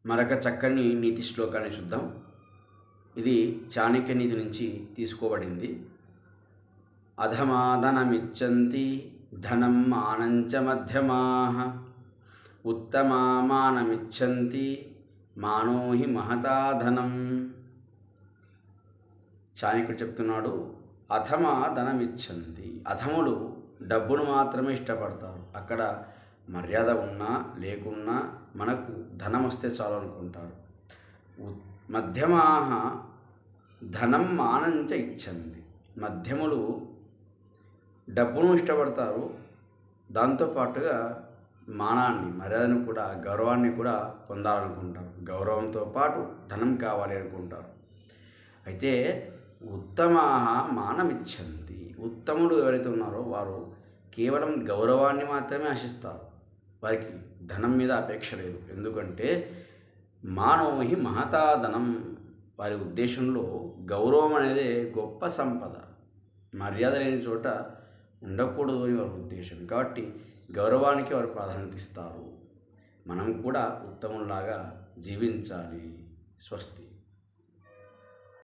మరొక చక్కని నీతి శ్లోకాన్ని చూద్దాం. ఇది చాణక్య నీతి నుంచి తీసుకోబడింది. అధమాధనమిచ్చంతి ధనం మానంచ మధ్యమాః ఉత్తమామానమిచ్చంతి మానో హి మహతా ధనం. చాణక్యుడు చెప్తున్నాడు, అధమాధనమిచ్చంతి, అధములు డబ్బును మాత్రమే ఇష్టపడతారు. అక్కడ మర్యాద ఉన్నా లేకున్నా మనకు ధనం వస్తే చాలు అనుకుంటారు. మధ్యమాః ధనం మానంచ ఇచ్చంతి, మధ్యములు డబ్బును ఇష్టపడతారు, దాంతోపాటుగా మానాన్ని, మర్యాదను కూడా, గౌరవాన్ని కూడా పొందాలనుకుంటారు. గౌరవంతో పాటు ధనం కావాలి అనుకుంటారు. అయితే ఉత్తమాః మానమిచ్చంతి, ఉత్తములు ఎవరైతే ఉన్నారో వారు కేవలం గౌరవాన్ని మాత్రమే ఆశిస్తారు. వారికి ధనం మీద అపేక్ష లేదు. ఎందుకంటే మానో హి మహతా ధనం, వారి ఉద్దేశంలో గౌరవం అనేది గొప్ప సంపద, మర్యాద లేని చోట ఉండకూడదు అని వారి ఉద్దేశం. కాబట్టి గౌరవానికి వారు ప్రాధాన్యత ఇస్తారు. మనం కూడా ఉత్తములాగా జీవించాలి. స్వస్తి.